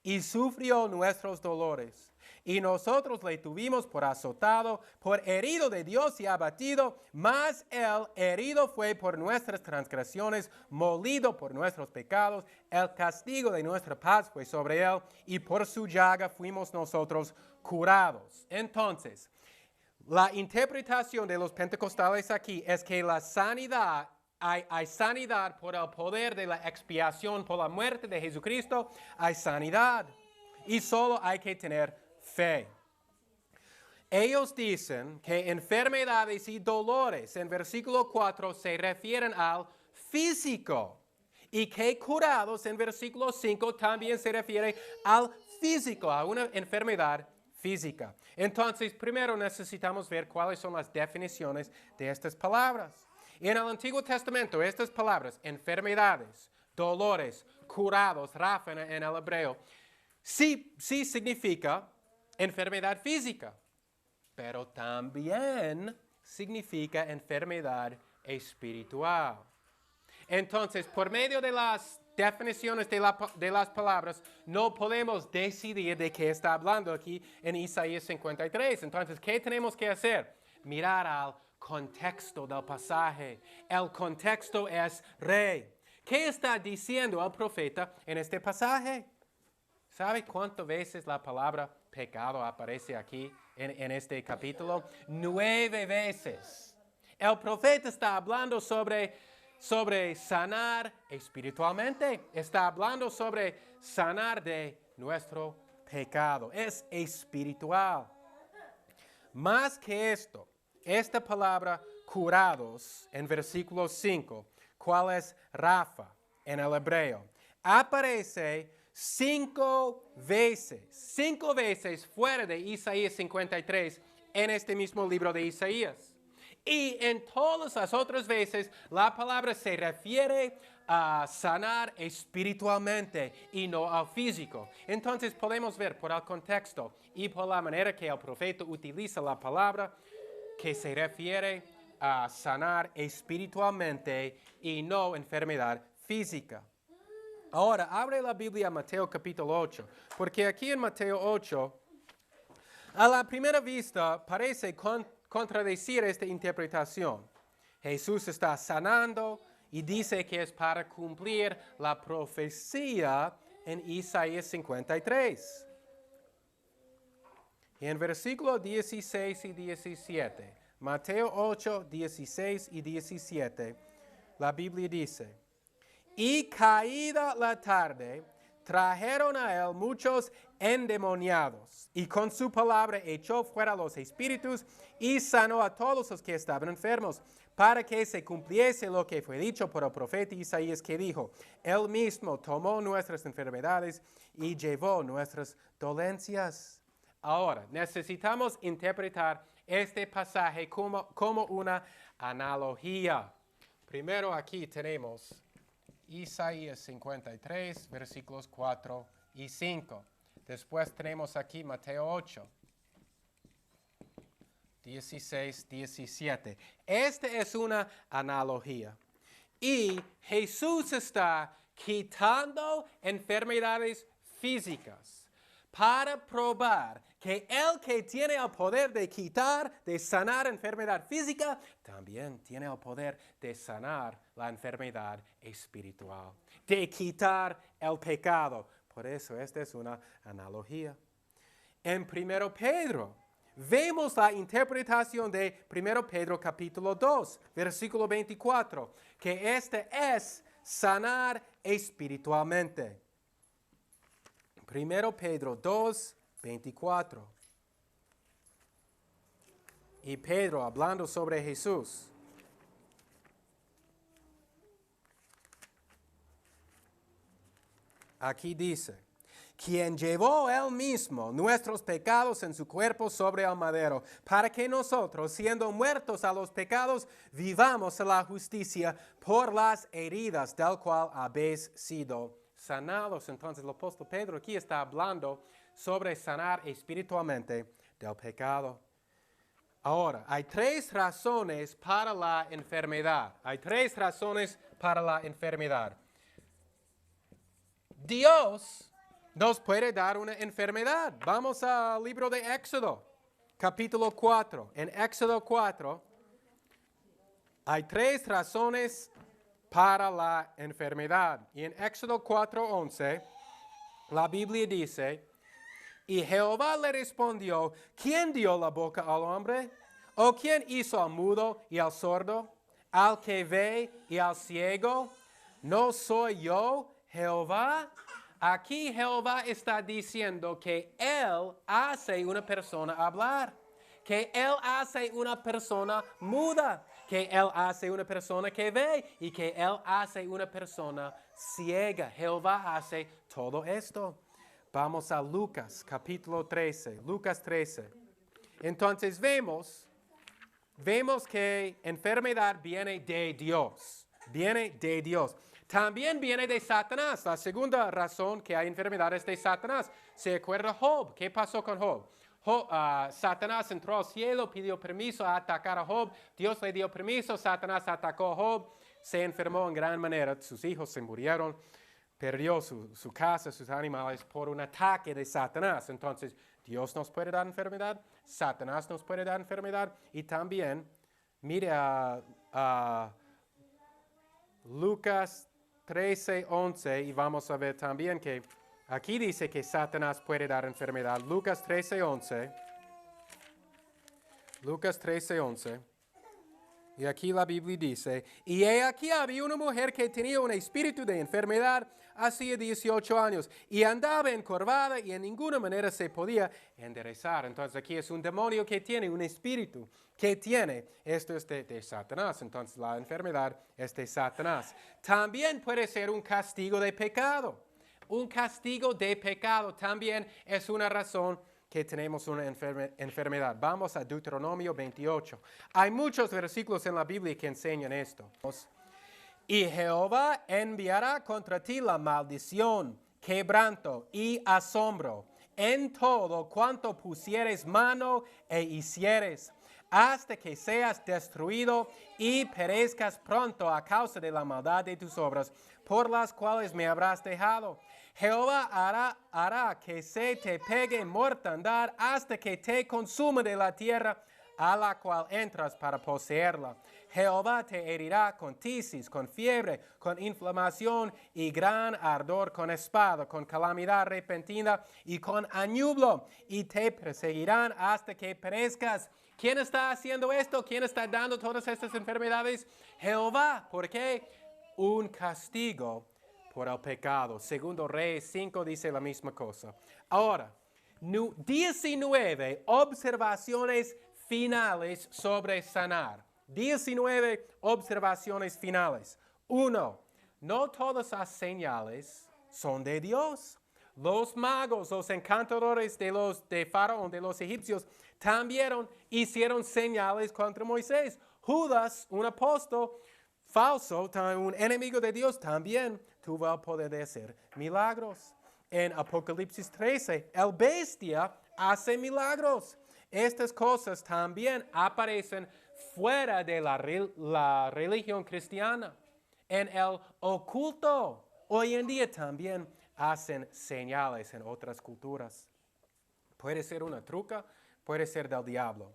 Y sufrió nuestros dolores. Y nosotros le tuvimos por azotado, por herido de Dios y abatido, mas él herido fue por nuestras transgresiones, molido por nuestros pecados. El castigo de nuestra paz fue sobre él, y por su llaga fuimos nosotros curados. Entonces, la interpretación de los pentecostales aquí es que la sanidad, hay sanidad por el poder de la expiación por la muerte de Jesucristo, hay sanidad. Y solo hay que tener fe. Ellos dicen que enfermedades y dolores en versículo 4 se refieren al físico. Y que curados en versículo 5 también se refiere al físico, a una enfermedad física. Entonces, primero necesitamos ver cuáles son las definiciones de estas palabras. En el Antiguo Testamento, estas palabras, enfermedades, dolores, curados, Rafa en el hebreo, sí significa enfermedad física, pero también significa enfermedad espiritual. Entonces, por medio de las definiciones de las palabras, no podemos decidir de qué está hablando aquí en Isaías 53. Entonces, ¿qué tenemos que hacer? Mirar al contexto del pasaje. El contexto es rey. ¿Qué está diciendo el profeta en este pasaje? ¿Sabe cuántas veces la palabra pecado aparece aquí en este capítulo? 9 veces. El profeta está hablando sobre sanar espiritualmente. Está hablando sobre sanar de nuestro pecado. Es espiritual. Más que esto, esta palabra curados en versículo 5, ¿cuál es Rafa en el hebreo? Aparece 5 veces fuera de Isaías 53 en este mismo libro de Isaías. Y en todas las otras veces la palabra se refiere a sanar espiritualmente y no al físico. Entonces podemos ver por el contexto y por la manera que el profeta utiliza la palabra que se refiere a sanar espiritualmente y no enfermedad física. Ahora, abre la Biblia a Mateo capítulo 8, porque aquí en Mateo 8, a la primera vista parece contradecir esta interpretación. Jesús está sanando y dice que es para cumplir la profecía en Isaías 53. Y en versículos 16 y 17, Mateo 8, 16 y 17, la Biblia dice, y caída la tarde, trajeron a él muchos endemoniados, y con su palabra echó fuera los espíritus, y sanó a todos los que estaban enfermos, para que se cumpliese lo que fue dicho por el profeta Isaías, que dijo, él mismo tomó nuestras enfermedades y llevó nuestras dolencias. Ahora, necesitamos interpretar este pasaje como una analogía. Primero aquí tenemos Isaías 53, versículos 4 y 5. Después tenemos aquí Mateo 8, 16, 17. Esta es una analogía. Y Jesús está quitando enfermedades físicas para probar que el que tiene el poder de quitar, de sanar enfermedad física, también tiene el poder de sanar la enfermedad espiritual, de quitar el pecado. Por eso esta es una analogía. En 1 Pedro, vemos la interpretación de 1 Pedro capítulo 2, versículo 24, que este es sanar espiritualmente. 1 Pedro 2, 24. Y Pedro, hablando sobre Jesús, aquí dice, quien llevó él mismo nuestros pecados en su cuerpo sobre el madero, para que nosotros, siendo muertos a los pecados, vivamos en la justicia por las heridas del cual habéis sido sanados. Entonces el apóstol Pedro aquí está hablando sobre sanar espiritualmente del pecado. Ahora, hay 3 razones para la enfermedad. Hay 3 razones para la enfermedad. Dios nos puede dar una enfermedad. Vamos al libro de Éxodo, capítulo 4. En Éxodo 4 hay 3 razones para la enfermedad. Y en Éxodo 4:11, la Biblia dice, y Jehová le respondió, ¿quién dio la boca al hombre? ¿O quién hizo al mudo y al sordo, al que ve y al ciego? ¿No soy yo, Jehová? Aquí Jehová está diciendo que Él hace una persona hablar, que Él hace una persona muda, que Él hace una persona que ve y que Él hace una persona ciega. Jehová hace todo esto. Vamos a Lucas, capítulo 13. Lucas 13. Entonces vemos que enfermedad viene de Dios. Viene de Dios. También viene de Satanás. La segunda razón que hay enfermedad es de Satanás. ¿Se acuerda Job? ¿Qué pasó con Job? Satanás entró al cielo, pidió permiso a atacar a Job. Dios le dio permiso, Satanás atacó a Job. Se enfermó en gran manera. Sus hijos se murieron. Perdió su casa, sus animales por un ataque de Satanás. Entonces, Dios nos puede dar enfermedad, Satanás nos puede dar enfermedad. Y también, mire a Lucas 13:11 y vamos a ver también que aquí dice que Satanás puede dar enfermedad. Lucas 13:11. Lucas 13:11. Y aquí la Biblia dice, y he aquí había una mujer que tenía un espíritu de enfermedad hacía 18 años y andaba encorvada y en ninguna manera se podía enderezar. Entonces aquí es un demonio que tiene un espíritu, esto es de Satanás. Entonces la enfermedad es de Satanás. También puede ser un castigo de pecado. Un castigo de pecado también es una razón que tenemos una enfermedad. Vamos a Deuteronomio 28. Hay muchos versículos en la Biblia que enseñan esto. Y Jehová enviará contra ti la maldición, quebranto y asombro en todo cuanto pusieres mano e hicieres, hasta que seas destruido y perezcas pronto a causa de la maldad de tus obras, por las cuales me habrás dejado. Jehová hará que se te pegue mortandad hasta que te consuma de la tierra a la cual entras para poseerla. Jehová te herirá con tisis, con fiebre, con inflamación y gran ardor, con espada, con calamidad repentina y con añublo, y te perseguirán hasta que perezcas. ¿Quién está haciendo esto? ¿Quién está dando todas estas enfermedades? Jehová. ¿Por qué? Un castigo por el pecado. Segundo Reyes 5 dice la misma cosa. Ahora, 19 observaciones finales sobre sanar. 19 observaciones finales. 1. No todas las señales son de Dios. Los magos, los encantadores de Faraón, de los egipcios, también hicieron señales contra Moisés. Judas, un apóstol falso, un enemigo de Dios, también tuvo el poder de hacer milagros. En Apocalipsis 13, el bestia hace milagros. Estas cosas también aparecen fuera de la religión cristiana. En el oculto, hoy en día también hacen señales en otras culturas. Puede ser una truca, puede ser del diablo.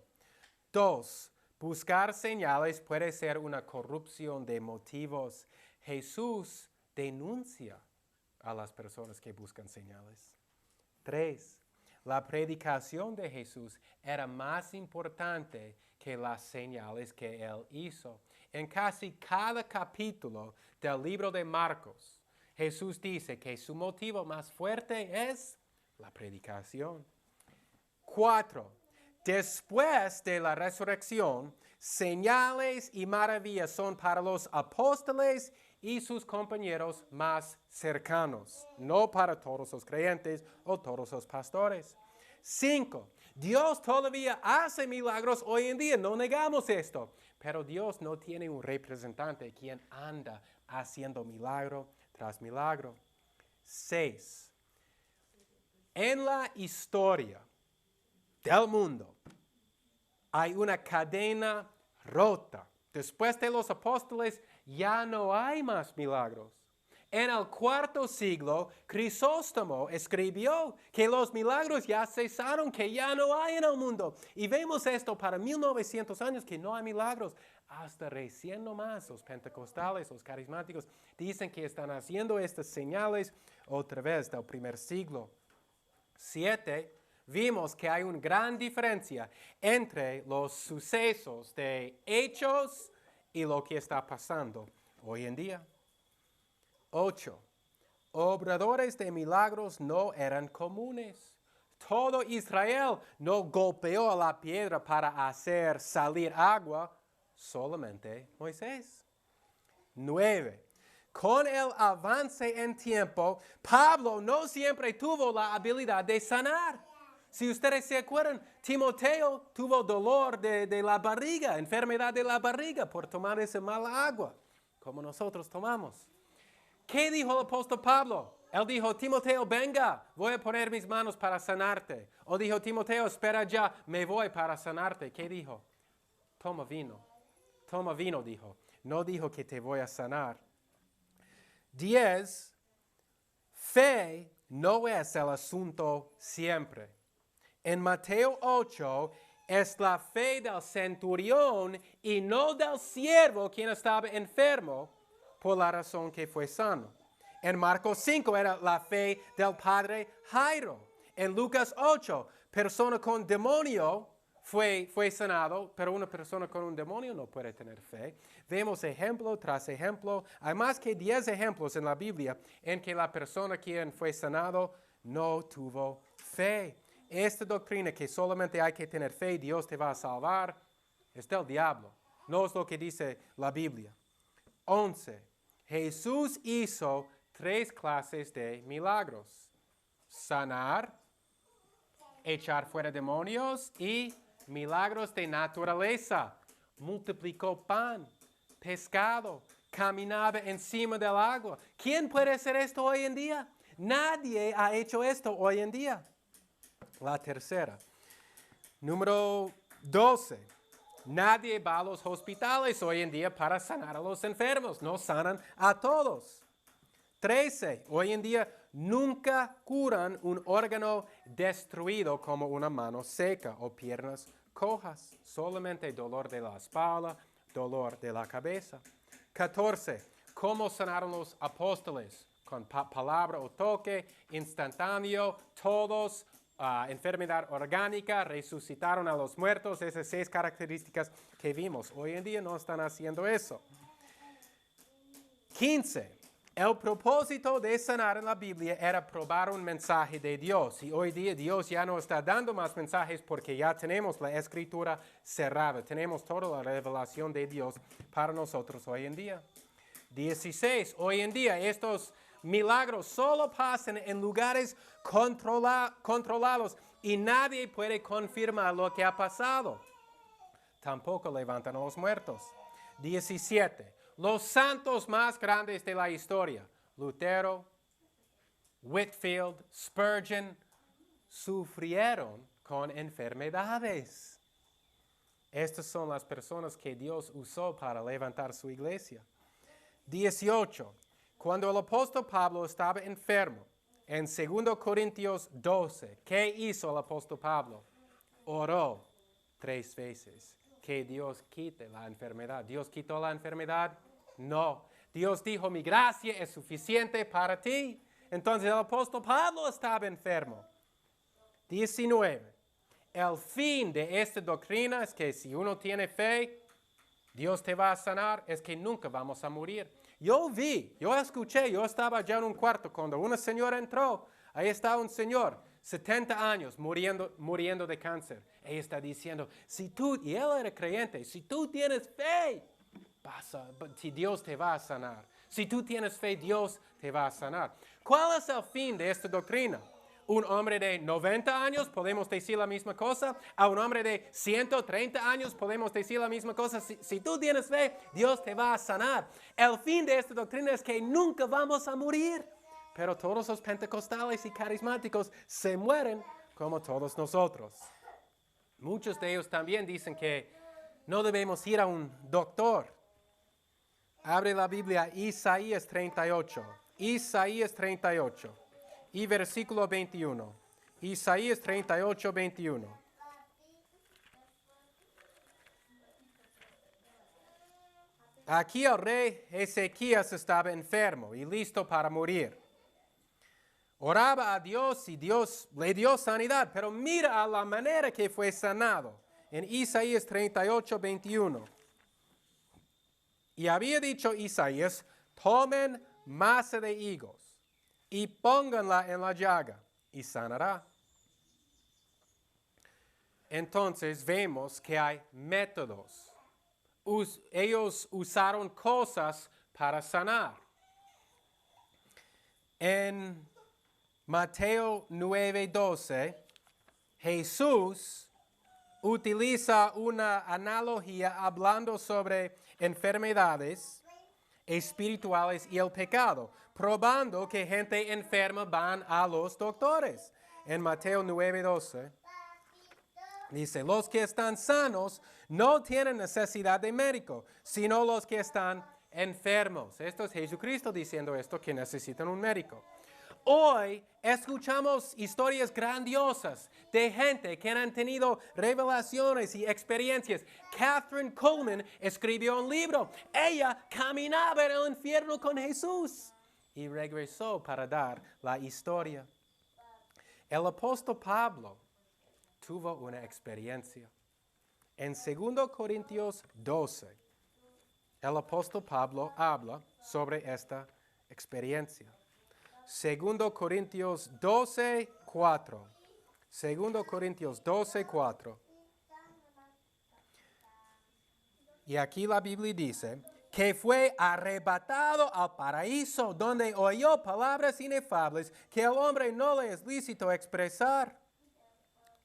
2. Buscar señales puede ser una corrupción de motivos. Jesús denuncia a las personas que buscan señales. 3. La predicación de Jesús era más importante que las señales que Él hizo. En casi cada capítulo del libro de Marcos, Jesús dice que su motivo más fuerte es la predicación. 4. Después de la resurrección, señales y maravillas son para los apóstoles y sus compañeros más cercanos, no para todos los creyentes o todos los pastores. 5. Dios todavía hace milagros hoy en día, no negamos esto, pero Dios no tiene un representante quien anda haciendo milagro tras milagro. 6. En la historia del mundo hay una cadena rota. Después de los apóstoles ya no hay más milagros. En el cuarto siglo, Crisóstomo escribió que los milagros ya cesaron, que ya no hay en el mundo. Y vemos esto para 1900 años, que no hay milagros. Hasta recién nomás los pentecostales, los carismáticos, dicen que están haciendo estas señales otra vez del primer siglo. 7. Vimos que hay una gran diferencia entre los sucesos de hechos y lo que está pasando hoy en día. 8. Obradores de milagros no eran comunes. Todo Israel no golpeó a la piedra para hacer salir agua, solamente Moisés. 9. Con el avance en tiempo, Pablo no siempre tuvo la habilidad de sanar. Si ustedes se acuerdan, Timoteo tuvo dolor de la barriga, enfermedad de la barriga por tomar esa mala agua, como nosotros tomamos. ¿Qué dijo el apóstol Pablo? Él dijo, Timoteo, venga, voy a poner mis manos para sanarte. O dijo, Timoteo, espera ya, me voy para sanarte. ¿Qué dijo? Toma vino. Toma vino, dijo. No dijo que te voy a sanar. 10. Fe no es el asunto siempre. En Mateo 8 es la fe del centurión y no del siervo quien estaba enfermo por la razón que fue sano. En Marcos 5 era la fe del padre Jairo. En Lucas 8, persona con demonio fue sanado, pero una persona con un demonio no puede tener fe. Vemos ejemplo tras ejemplo. Hay más que 10 ejemplos en la Biblia en que la persona quien fue sanado no tuvo fe. Esta doctrina que solamente hay que tener fe, Dios te va a salvar, es del diablo. No es lo que dice la Biblia. 11. Jesús hizo 3 clases de milagros. Sanar, echar fuera demonios y milagros de naturaleza. Multiplicó pan, pescado, caminaba encima del agua. ¿Quién puede hacer esto hoy en día? Nadie ha hecho esto hoy en día. La tercera. Número 12. Nadie va a los hospitales hoy en día para sanar a los enfermos. No sanan a todos. 13. Hoy en día nunca curan un órgano destruido como una mano seca o piernas cojas. Solamente dolor de la espalda, dolor de la cabeza. 14. ¿Cómo sanaron los apóstoles? Con palabra o toque, instantáneo, todos. Enfermedad orgánica, resucitaron a los muertos, esas 6 características que vimos. Hoy en día no están haciendo eso. 15. El propósito de sanar en la Biblia era probar un mensaje de Dios. Y hoy día Dios ya no está dando más mensajes porque ya tenemos la escritura cerrada. Tenemos toda la revelación de Dios para nosotros hoy en día. 16. Hoy en día estos milagros solo pasan en lugares controlados y nadie puede confirmar lo que ha pasado. Tampoco levantan a los muertos. 17. Los santos más grandes de la historia, Lutero, Whitefield, Spurgeon, sufrieron con enfermedades. Estas son las personas que Dios usó para levantar su iglesia. 18. Cuando el apóstol Pablo estaba enfermo, en 2 Corintios 12, ¿qué hizo el apóstol Pablo? Oró 3 veces. Que Dios quite la enfermedad. ¿Dios quitó la enfermedad? No. Dios dijo, mi gracia es suficiente para ti. Entonces el apóstol Pablo estaba enfermo. 19. El fin de esta doctrina es que si uno tiene fe, Dios te va a sanar, es que nunca vamos a morir. Yo escuché, yo estaba ya en un cuarto cuando una señora entró. Ahí está un señor. 70 años muriendo de cáncer. Ella está diciendo, y él era creyente, si tú tienes fe, si Dios te va a sanar. Si tú tienes fe, Dios te va a sanar. ¿Cuál es el fin de esta doctrina? Un hombre de 90 años podemos decir la misma cosa. A un hombre de 130 años podemos decir la misma cosa. Si tú tienes fe, Dios te va a sanar. El fin de esta doctrina es que nunca vamos a morir. Pero todos los pentecostales y carismáticos se mueren como todos nosotros. Muchos de ellos también dicen que no debemos ir a un doctor. Abre la Biblia, Isaías 38. Isaías 38. Y versículo 21. Isaías 38, 21. Aquí el rey Ezequías estaba enfermo y listo para morir. Oraba a Dios y Dios le dio sanidad, pero mira a la manera que fue sanado. En Isaías 38, 21. Y había dicho Isaías, tomen masa de higos y pónganla en la llaga y sanará. Entonces vemos que hay métodos. Ellos usaron cosas para sanar. En Mateo 9:12, Jesús utiliza una analogía hablando sobre enfermedades espirituales y el pecado, probando que gente enferma van a los doctores. En Mateo 9:12 dice, los que están sanos no tienen necesidad de médico, sino los que están enfermos. Esto es Jesucristo diciendo esto, que necesitan un médico. Hoy escuchamos historias grandiosas de gente que han tenido revelaciones y experiencias. Catherine Coleman escribió un libro. Ella caminaba en el infierno con Jesús y regresó para dar la historia. El apóstol Pablo tuvo una experiencia. En 2 Corintios 12, el apóstol Pablo habla sobre esta experiencia. 2 Corintios 12, 4. 2 Corintios 12, 4. Y aquí la Biblia dice que fue arrebatado al paraíso, donde oyó palabras inefables que al hombre no le es lícito expresar.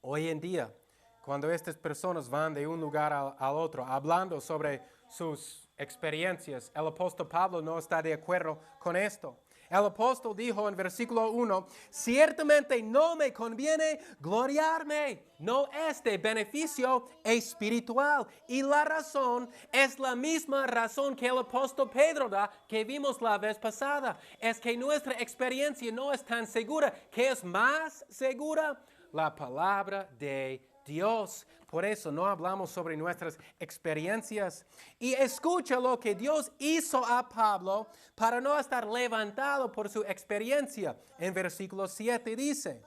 Hoy en día, cuando estas personas van de un lugar al otro hablando sobre sus experiencias, el apóstol Pablo no está de acuerdo con esto. El apóstol dijo en versículo 1, ciertamente no me conviene gloriarme, no es de beneficio espiritual. Y la razón es la misma razón que el apóstol Pedro da, que vimos la vez pasada. Es que nuestra experiencia no es tan segura. ¿Qué es más segura? La palabra de Dios. Por eso no hablamos sobre nuestras experiencias. Y escucha lo que Dios hizo a Pablo para no estar levantado por su experiencia. En versículo 7 dice,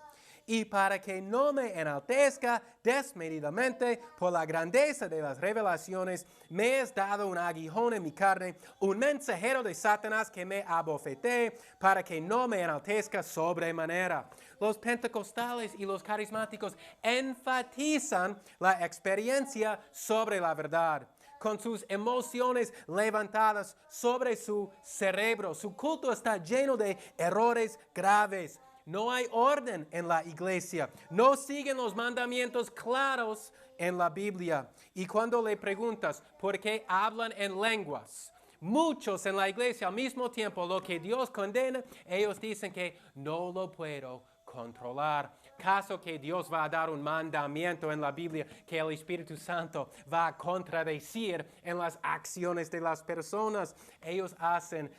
y para que no me enaltezca desmedidamente por la grandeza de las revelaciones, me es dado un aguijón en mi carne, un mensajero de Satanás que me abofetee, para que no me enaltezca sobremanera. Los pentecostales y los carismáticos enfatizan la experiencia sobre la verdad, con sus emociones levantadas sobre su cerebro. Su culto está lleno de errores graves. No hay orden en la iglesia. No siguen los mandamientos claros en la Biblia. Y cuando le preguntas por qué hablan en lenguas, muchos en la iglesia al mismo tiempo, lo que Dios condena, ellos dicen que no lo puedo controlar. Caso que Dios va a dar un mandamiento en la Biblia que el Espíritu Santo va a contradecir en las acciones de las personas. Ellos hacen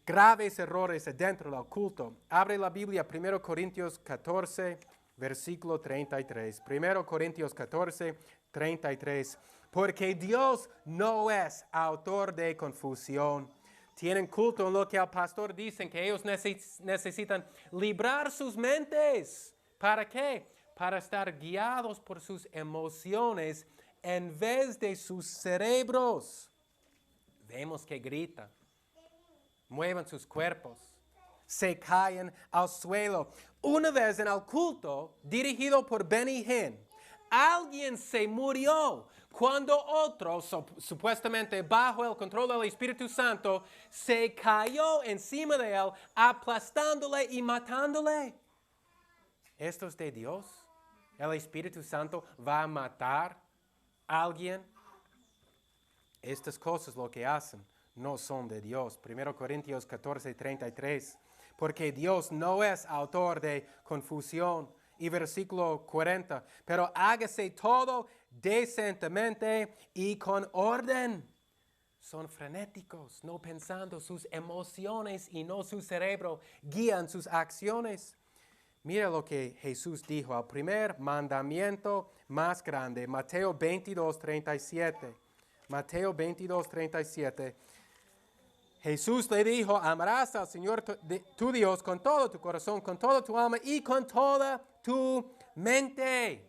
graves errores dentro del culto. Abre la Biblia, 1 Corintios 14, versículo 33. 1 Corintios 14, 33. Porque Dios no es autor de confusión. Tienen culto en lo que el pastor dicen que ellos necesitan librar sus mentes. ¿Para qué? Para estar guiados por sus emociones en vez de sus cerebros. Vemos que gritan. Muevan sus cuerpos, se caen al suelo. Una vez en el culto dirigido por Benny Hinn, alguien se murió cuando otro, supuestamente bajo el control del Espíritu Santo, se cayó encima de él, aplastándole y matándole. ¿Esto es de Dios? ¿El Espíritu Santo va a matar a alguien? Estas cosas lo que hacen no son de Dios. 1 Corintios 14:33. Porque Dios no es autor de confusión. Y versículo 40. Pero hágase todo decentemente y con orden. Son frenéticos, no pensando. Sus emociones y no su cerebro guían sus acciones. Mira lo que Jesús dijo al primer mandamiento más grande. Mateo 22:37. Mateo 22:37. Jesús le dijo, amarás al Señor tu Dios con todo tu corazón, con toda tu alma y con toda tu mente.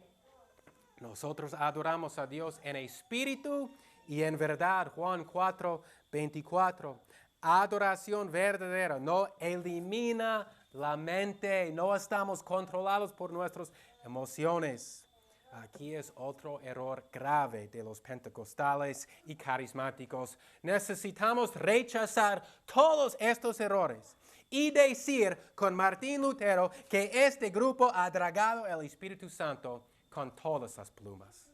Nosotros adoramos a Dios en espíritu y en verdad. Juan 4:24. Adoración verdadera no elimina la mente. No estamos controlados por nuestras emociones. Aquí es otro error grave de los pentecostales y carismáticos. Necesitamos rechazar todos estos errores y decir con Martín Lutero que este grupo ha dragado el Espíritu Santo con todas las plumas.